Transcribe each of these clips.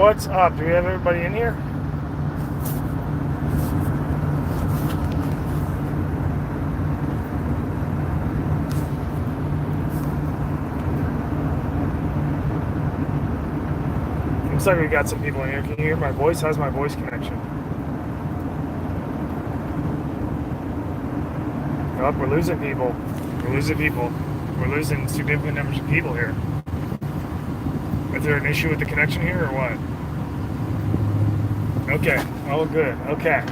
What's up? Do we have everybody in here? Looks like we got some people in here. Can you hear my voice? How's my voice connection? Oh, we're losing people. We're losing people. We're losing significant numbers of people here. Is there an issue with the connection here or what? Okay. Oh, good. Okay.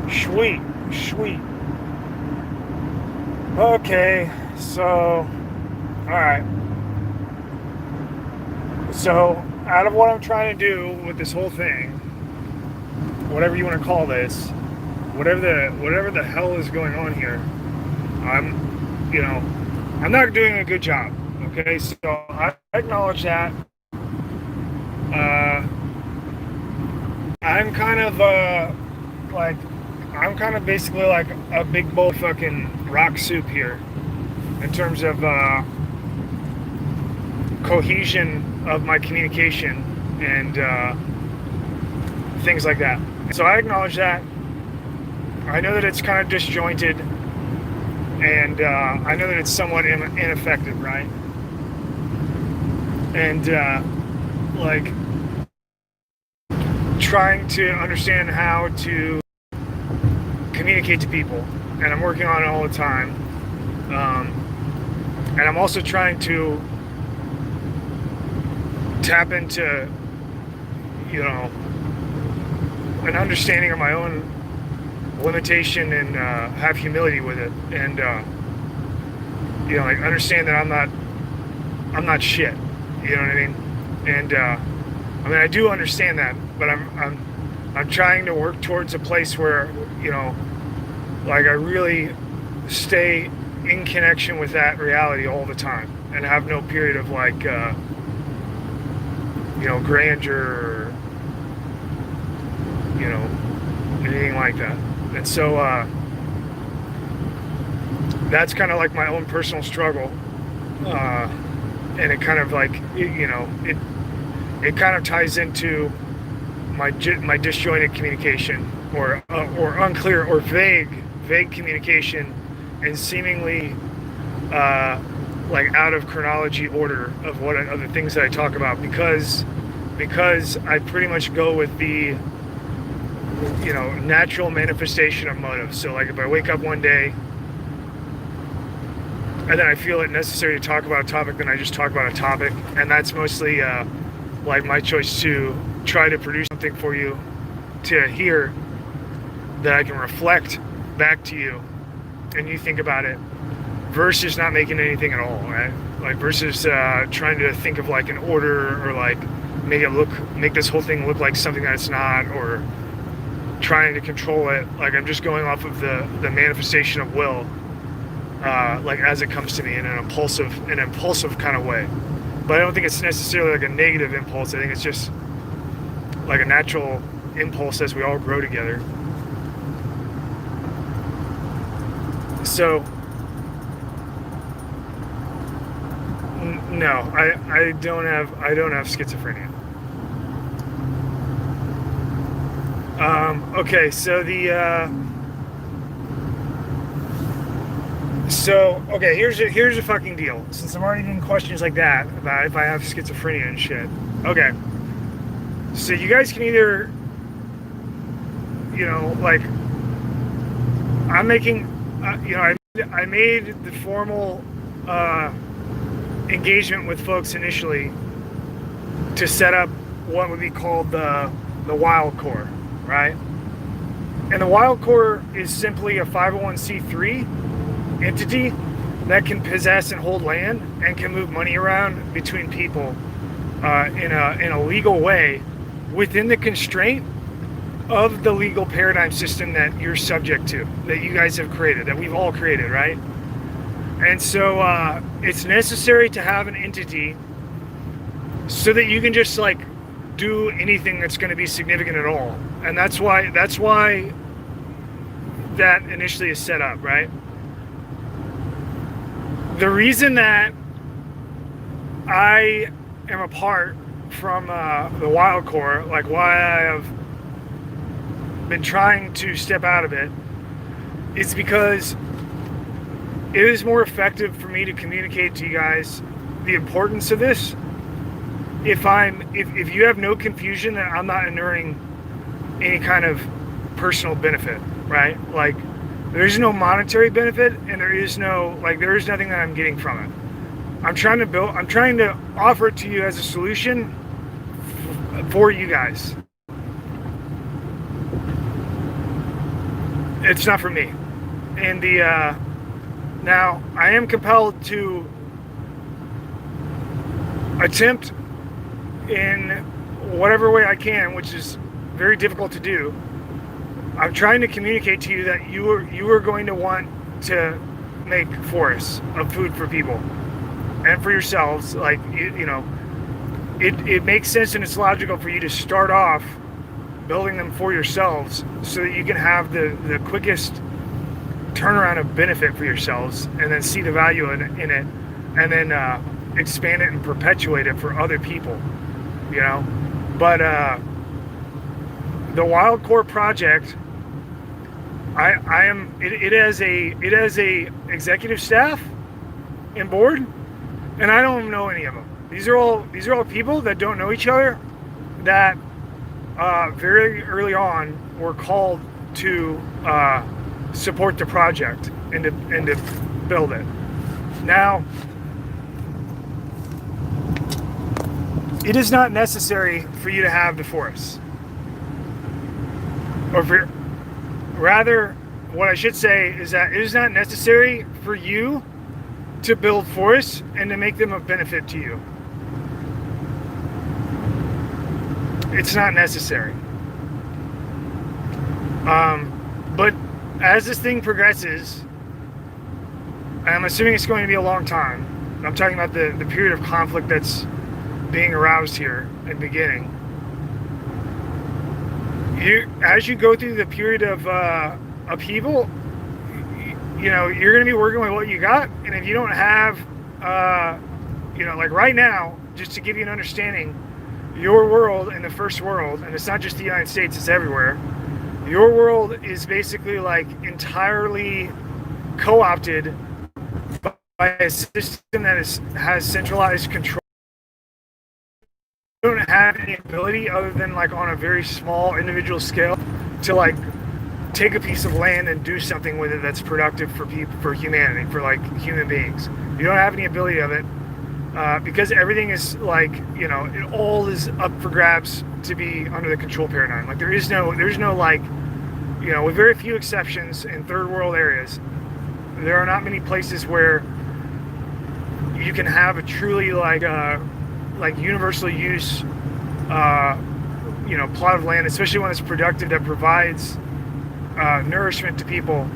Sweet. Sweet. Okay. So, all right. So, out of what I'm trying to do with this whole thing, whatever you want to call this, whatever the hell is going on here, I'm not doing a good job. Okay, so I acknowledge that. I'm kind of basically like a big bowl of fucking rock soup here in terms of cohesion of my communication and things like that. So I acknowledge that. I know that it's kind of disjointed, and I know that it's somewhat ineffective, right? And trying to understand how to communicate to people, and I'm working on it all the time. And I'm also trying to tap into, an understanding of my own limitation and have humility with it, and understand that I'm not shit. You know what I mean? And I do understand that, but I'm trying to work towards a place where I really stay in connection with that reality all the time, and have no period of grandeur or, anything like that. And so that's kind of like my own personal struggle, and it kind of it kind of ties into my disjointed communication, or unclear or vague communication, and seemingly out of chronology order of the things that I talk about, because I pretty much go with the natural manifestation of motive. So like if I wake up one day and then I feel it necessary to talk about a topic, then I just talk about a topic, and that's mostly my choice to try to produce something for you to hear that I can reflect back to you and you think about it, versus not making anything at all, right? Versus trying to think of an order, or make this whole thing look like something that it's not, or trying to control it. I'm just going off of the manifestation of will, as it comes to me in an impulsive kind of way. But I don't think it's necessarily a negative impulse. I think it's just a natural impulse as we all grow together. So no, I don't have schizophrenia. Okay, so here's a fucking deal. Since I'm already getting questions like that about if I have schizophrenia and shit. Okay, so you guys can either, I'm making, I made the formal engagement with folks initially to set up what would be called the Wild Core, right? And the Wild Core is simply a 501c3 entity that can possess and hold land and can move money around between people in a legal way, within the constraint of the legal paradigm system that you're subject to, that you guys have created, that we've all created, right? And so it's necessary to have an entity so that you can just do anything that's going to be significant at all. And that's why that initially is set up, right? The reason that I am a part from the Wild Core, like why I have been trying to step out of it, is because it is more effective for me to communicate to you guys the importance of this. If you have no confusion that I'm not enduring any kind of personal benefit, right? Like there's no monetary benefit, and there is nothing that I'm getting from it. I'm trying to offer it to you as a solution for you guys. It's not for me. And now I am compelled to attempt in whatever way I can, which is very difficult to do. I'm trying to communicate to you that you are going to want to make forests of food for people and for yourselves. Like it makes sense and it's logical for you to start off building them for yourselves so that you can have the quickest turnaround of benefit for yourselves, and then see the value in it, and then expand it and perpetuate it for other people, but the Wild Core project, it has a executive staff and board, and I don't know any of them. These are all people that don't know each other, that very early on were called to support the project and to build it. Now, it is not necessary for you to have the forests. Rather, what I should say is that it is not necessary for you to build forests and to make them of benefit to you. It's not necessary. But as this thing progresses, I'm assuming it's going to be a long time. I'm talking about the period of conflict that's being aroused here at the beginning. As you go through the period of upheaval, you're going to be working with what you got. And if you don't have, like right now, just to give you an understanding, your world and the first world, and it's not just the United States, it's everywhere. Your world is basically like entirely co-opted by a system that has centralized control. You don't have any ability other than like on a very small individual scale to like take a piece of land and do something with it that's productive for people, for humanity, for like human beings. You don't have any ability of it because everything is like, it all is up for grabs to be under the control paradigm. Like there's no like, with very few exceptions in third world areas, there are not many places where you can have a truly like universal use, plot of land, especially when it's productive, that provides nourishment to people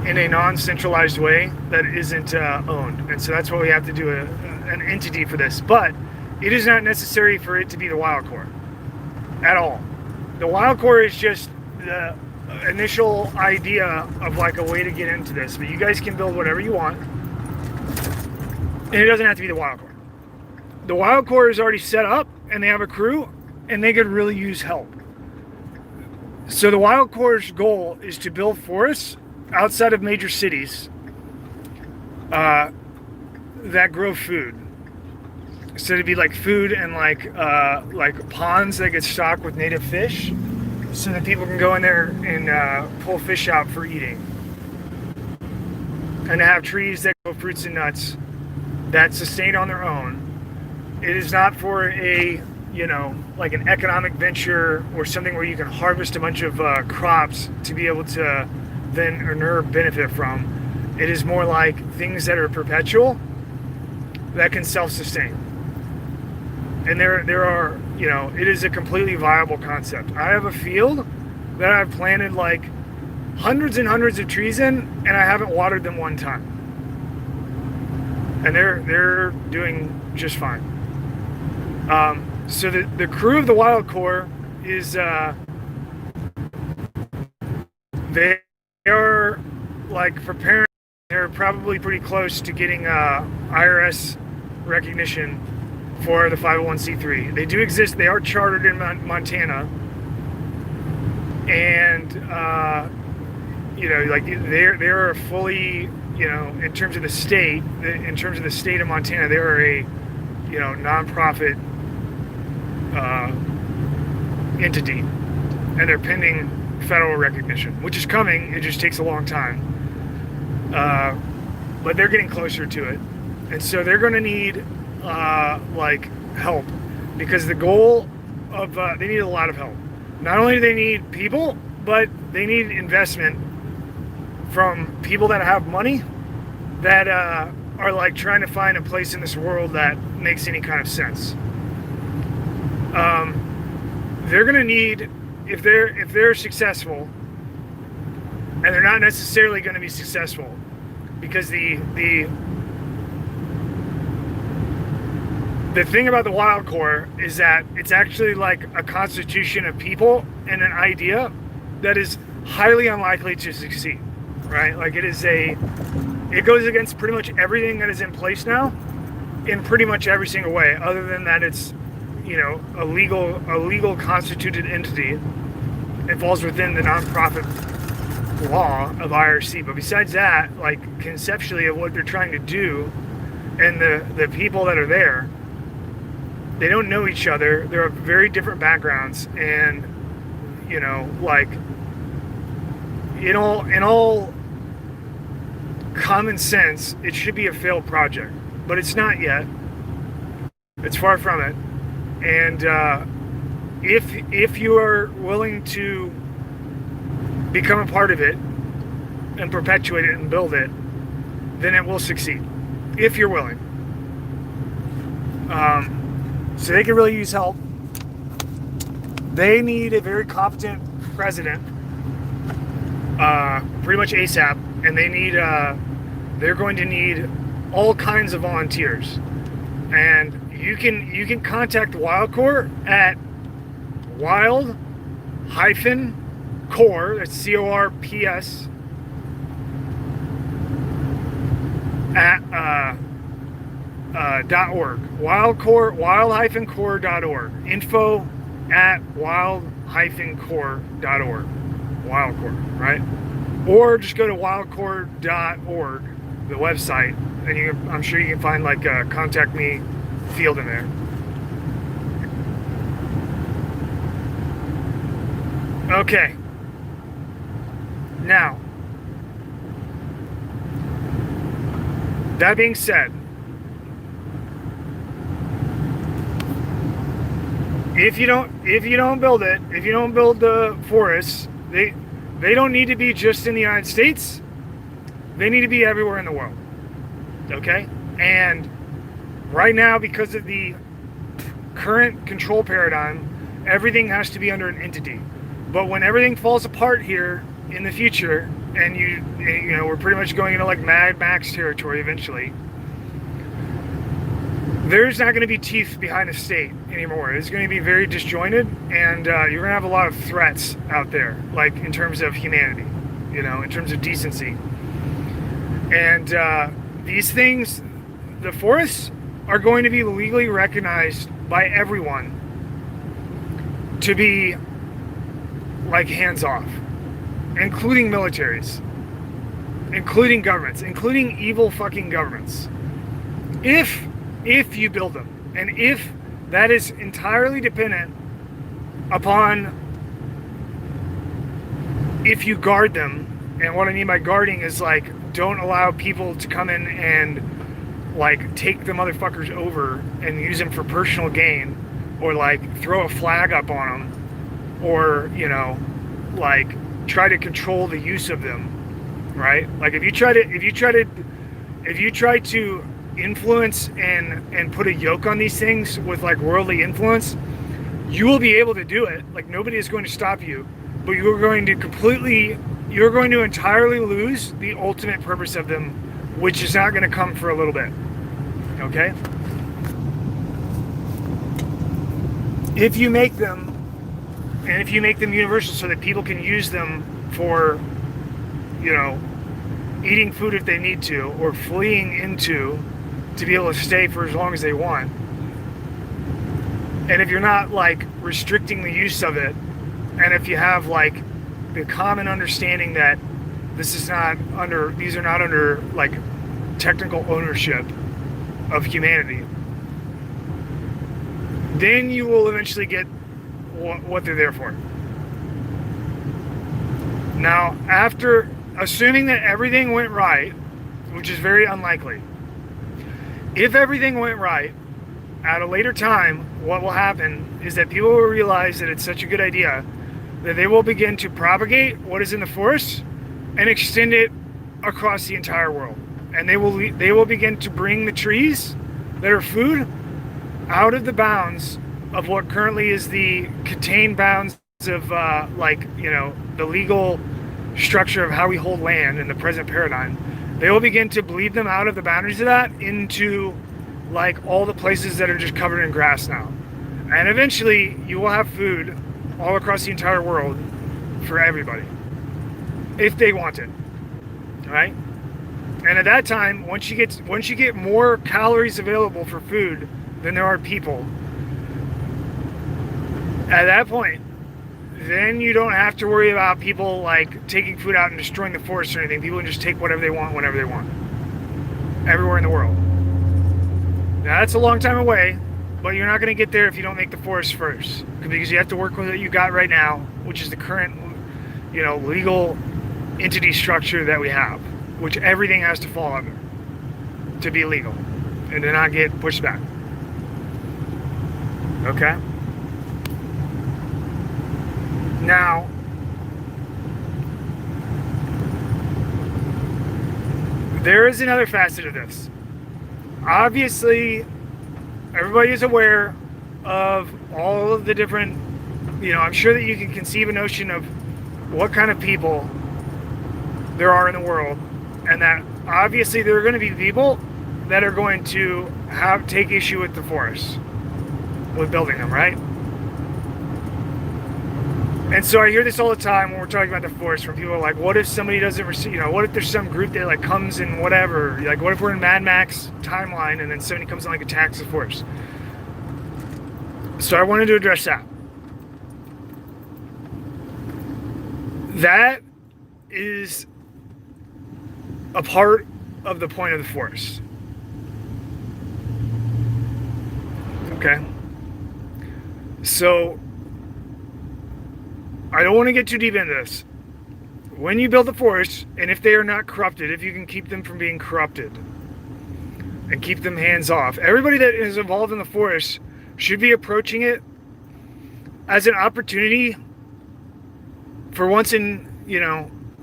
in a non-centralized way that isn't owned. And so that's why we have to do an entity for this. But it is not necessary for it to be the Wild Core at all. The Wild Core is just the initial idea of like a way to get into this. But you guys can build whatever you want. And it doesn't have to be the Wild Core. The Wild Core is already set up, and they have a crew, and they could really use help. So the Wild Core's goal is to build forests outside of major cities that grow food. So it'd be like food and like ponds that get stocked with native fish, so that people can go in there and pull fish out for eating. And to have trees that grow fruits and nuts that sustain on their own. It is not for a, like an economic venture or something where you can harvest a bunch of crops to be able to then earn or benefit from. It is more like things that are perpetual that can self-sustain. And there are, it is a completely viable concept. I have a field that I've planted like hundreds and hundreds of trees in, and I haven't watered them one time. And they're doing just fine. So the crew of the Wild Core is they are like preparing. They're probably pretty close to getting IRS recognition for the 501c3. They do exist. They are chartered in Montana, and like they're a fully, in terms of the state, of Montana, they are a nonprofit entity, and they're pending federal recognition, which is coming. It just takes a long time, but they're getting closer to it, and so they're going to need help, because the goal of they need a lot of help. Not only do they need people, but they need investment from people that have money, that are trying to find a place in this world that makes any kind of sense. They're going to need, if they're successful, and they're not necessarily going to be successful, because the thing about the Wild Core is that it's actually like a constitution of people and an idea that is highly unlikely to succeed, right? Like it goes against pretty much everything that is in place now, in pretty much every single way, other than that it's, a legal constituted entity. It falls within the nonprofit law of IRC. But besides that, like conceptually of what they're trying to do, and the people that are there, they don't know each other. They're of very different backgrounds, and in all common sense, it should be a failed project, but it's not yet. It's far from it. And if you are willing to become a part of it and perpetuate it and build it, then it will succeed, if you're willing. So they can really use help. They need a very competent president, pretty much ASAP, and they're going to need all kinds of volunteers. And you can contact WildCore at wild-core, that's CORPS, at .org. wild-core.org. Info at wild-core.org. WildCore, right? Or just go to wildcore.org, the website, and I'm sure you can find like a contact me field in there. Okay. Now, that being said, if you don't build it, if you don't build the forests, they don't need to be just in the United States. They need to be everywhere in the world. Okay? And right now, because of the current control paradigm, everything has to be under an entity. But when everything falls apart here in the future, and we're pretty much going into like Mad Max territory eventually, there's not going to be teeth behind the state anymore. It's going to be very disjointed, and you're going to have a lot of threats out there, like in terms of humanity, in terms of decency. And these things, the forests, are going to be legally recognized by everyone to be like hands-off, including militaries, including governments, including evil fucking governments. If you build them, and if that is entirely dependent upon if you guard them. And what I mean by guarding is like, don't allow people to come in and like take the motherfuckers over and use them for personal gain, or like throw a flag up on them, or like try to control the use of them, right? Like if you try to influence and put a yoke on these things with like worldly influence, you will be able to do it. Like nobody is going to stop you, but you're going to entirely lose the ultimate purpose of them, which is not going to come for a little bit. Okay? If you make them universal so that people can use them for, eating food if they need to, or fleeing into, to be able to stay for as long as they want, And if you're not like restricting the use of it, and if you have like the common understanding that these are not under like technical ownership of humanity, then you will eventually get what they're there for. Now, after assuming that everything went right, which is very unlikely, if everything went right, at a later time, what will happen is that people will realize that it's such a good idea that they will begin to propagate what is in the forest and extend it across the entire world. And they will begin to bring the trees that are food out of the bounds of what currently is the contained bounds of the legal structure of how we hold land in the present paradigm. They will begin to bleed them out of the boundaries of that into like all the places that are just covered in grass now. And eventually you will have food all across the entire world for everybody, if they want it, right? And at that time, once you get more calories available for food than there are people, at that point, then you don't have to worry about people like taking food out and destroying the forest or anything. People can just take whatever they want whenever they want, everywhere in the world. Now that's a long time away, but you're not going to get there if you don't make the forest first, because you have to work with what you got right now, which is the current, legal entity structure that we have, which everything has to fall under to be legal and to not get pushed back. Okay? Now, there is another facet of this. Obviously, everybody is aware of all of the different, I'm sure that you can conceive a notion of what kind of people there are in the world, and that obviously there are going to be people that are going to take issue with the forest, with building them, right? And so I hear this all the time when we're talking about the forest, from people like, what if somebody doesn't receive, what if there's some group that like comes in whatever, like what if we're in Mad Max timeline and then somebody comes and like attacks the forest? So I wanted to address that. That is a part of the point of the forest. Okay? So I don't want to get too deep into this. When you build the forest, and if they are not corrupted, if you can keep them from being corrupted and keep them hands off, everybody that is involved in the forest should be approaching it as an opportunity for once in,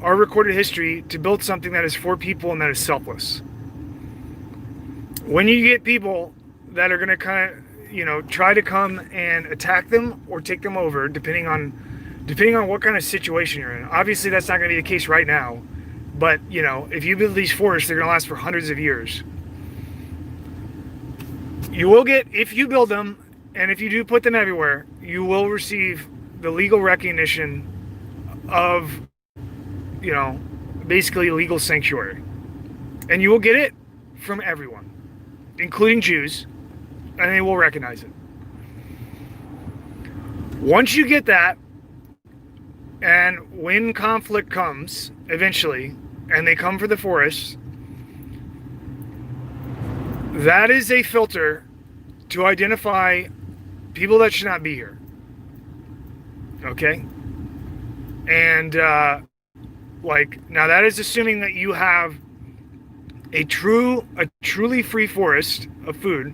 our recorded history to build something that is for people and that is selfless. When you get people that are going to kind of, try to come and attack them or take them over, depending on what kind of situation you're in. Obviously, that's not going to be the case right now. But, if you build these forests, they're going to last for hundreds of years. You will get, if you build them, and if you do put them everywhere, you will receive the legal recognition of, basically legal sanctuary. And you will get it from everyone, including Jews, and they will recognize it. Once you get that, and when conflict comes, eventually, and they come for the forest, that is a filter to identify people that should not be here. Okay? And, now that is assuming that you have a truly free forest of food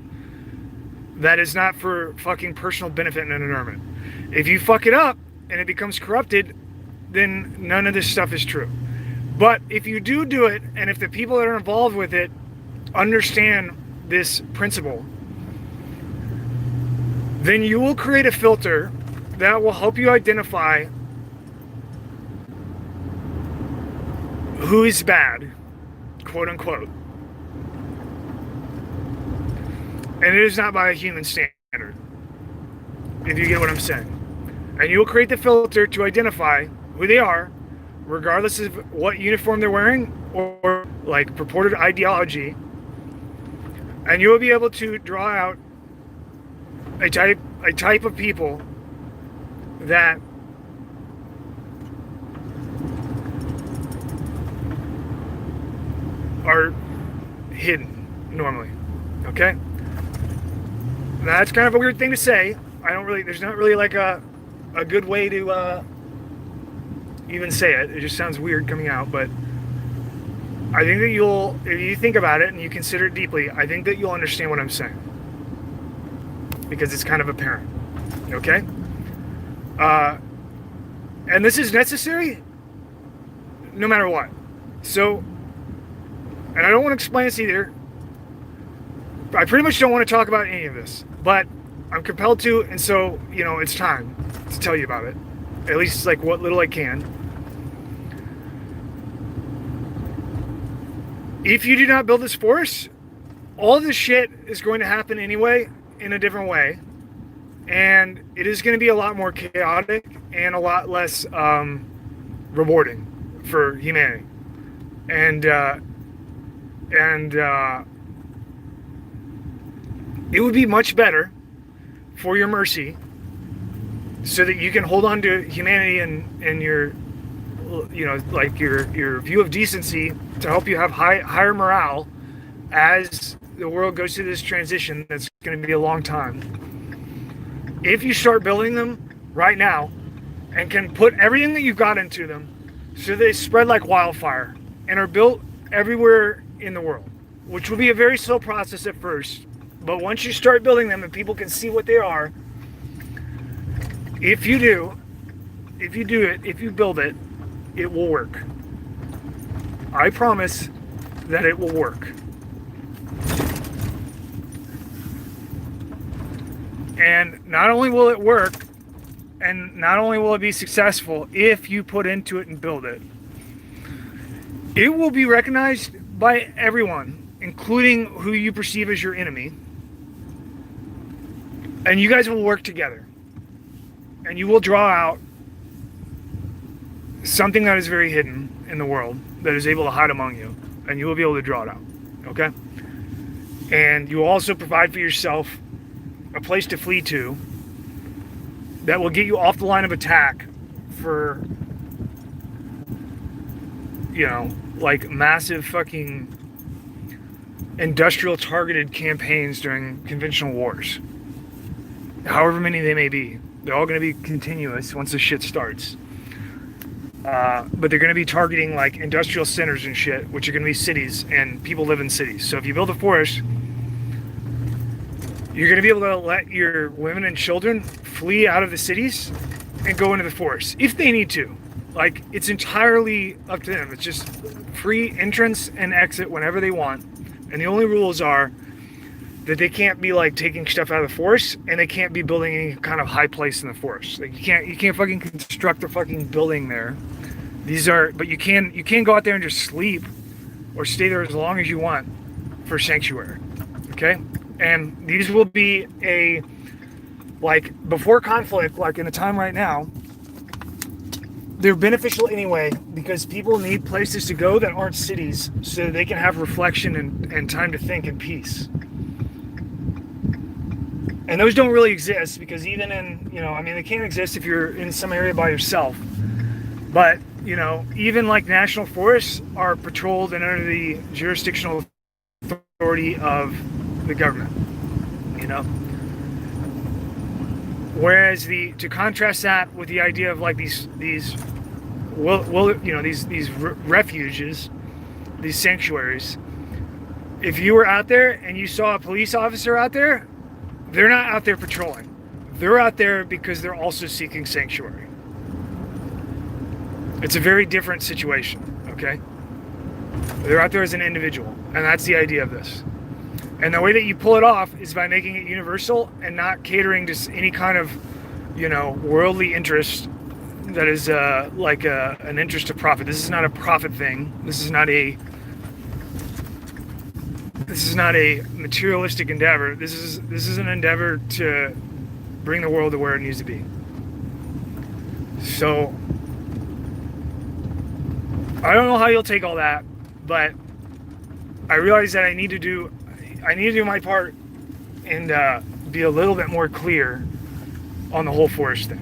that is not for fucking personal benefit and environment. If you fuck it up and it becomes corrupted, then none of this stuff is true. But if you do it, and if the people that are involved with it understand this principle, then you will create a filter that will help you identify who is bad, quote unquote. And it is not by a human standard, if you get what I'm saying. And you will create the filter to identify who they are, regardless of what uniform they're wearing or like purported ideology. And you will be able to draw out a type a type of people that are hidden normally. Okay? That's kind of a weird thing to say. There's not really like a good way to even say it. It just sounds weird coming out, but I think that if you think about it and you consider it deeply, I think that you'll understand what I'm saying. Because it's kind of apparent. Okay? And this is necessary no matter what. So, and I don't want to explain this either. I pretty much don't want to talk about any of this, but I'm compelled to, and so, it's time to tell you about it. At least like what little I can. If you do not build this forest, all this shit is going to happen anyway in a different way. And it is going to be a lot more chaotic and a lot less rewarding for humanity. And it would be much better for your mercy so that you can hold on to humanity and your, like your view of decency to help you have higher morale as the world goes through this transition that's going to be a long time. If you start building them right now and can put everything that you've got into them so they spread like wildfire and are built everywhere in the world, which will be a very slow process at first, but once you start building them and people can see what they are, if you build it, it will work. I promise that it will work. And not only will it work, and not only will it be successful if you put into it and build it, it will be recognized by everyone, including who you perceive as your enemy. And you guys will work together. And you will draw out something that is very hidden in the world that is able to hide among you. And you will be able to draw it out. Okay? And you will also provide for yourself a place to flee to that will get you off the line of attack for, like massive fucking industrial targeted campaigns during conventional wars. However many they may be. They're all going to be continuous once the shit starts. But they're going to be targeting like industrial centers and shit, which are going to be cities, and people live in cities. So if you build a forest, you're going to be able to let your women and children flee out of the cities and go into the forest if they need to. Like, it's entirely up to them. It's just free entrance and exit whenever they want. And the only rules are that they can't be like taking stuff out of the forest, and they can't be building any kind of high place in the forest. Like, you can't fucking construct a fucking building there. But you can go out there and just sleep or stay there as long as you want for sanctuary. Okay? And these will be before conflict, like in a time right now, they're beneficial anyway because people need places to go that aren't cities so they can have reflection and time to think in peace. And those don't really exist because even in, they can't exist if you're in some area by yourself. But, even like national forests are patrolled and under the jurisdictional authority of the government, Whereas to contrast that with the idea of like these refuges, these sanctuaries, if you were out there and you saw a police officer out there, they're not out there patrolling. They're out there because they're also seeking sanctuary. It's a very different situation, okay? They're out there as an individual, and that's the idea of this. And the way that you pull it off is by making it universal and not catering to any kind of, worldly interest that is an interest of profit. This is not a profit thing. This is not a materialistic endeavor. This is an endeavor to bring the world to where it needs to be. So I don't know how you'll take all that, but I realize that I need to do my part and be a little bit more clear on the whole forest thing,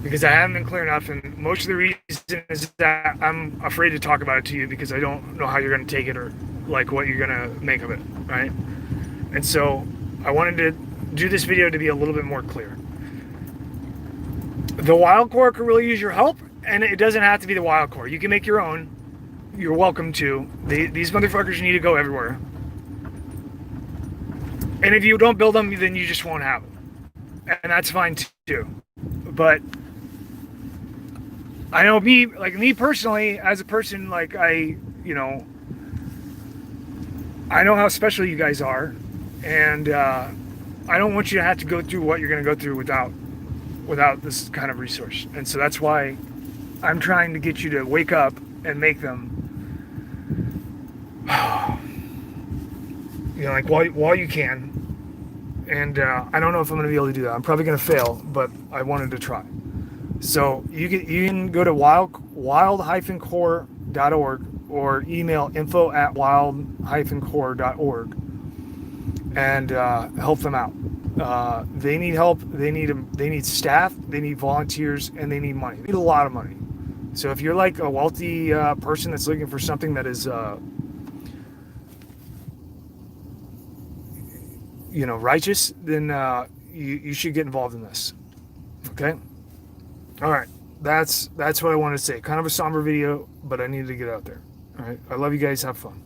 because I haven't been clear enough, and most of the reason is that I'm afraid to talk about it to you because I don't know how you're going to take it or like what you're going to make of it, right? And so I wanted to do this video to be a little bit more clear. The Wild Core could really use your help, and it doesn't have to be the Wild Core. You can make your own. You're welcome to. These motherfuckers need to go everywhere. And if you don't build them, then you just won't have them. And that's fine too. But I know me personally, as a person, like I know how special you guys are, and I don't want you to have to go through what you're going to go through without this kind of resource. And so that's why I'm trying to get you to wake up and make them, like while you can. And I don't know if I'm going to be able to do that. I'm probably going to fail, but I wanted to try. So you can go to wild-core.org or email info@wild-core.org and help them out. They need help. They need staff. They need volunteers, and they need money. They need a lot of money. So if you're like a wealthy person that's looking for something that is righteous, then you should get involved in this. Okay? All right. That's what I wanted to say. Kind of a somber video, but I needed to get out there. All right. I love you guys. Have fun.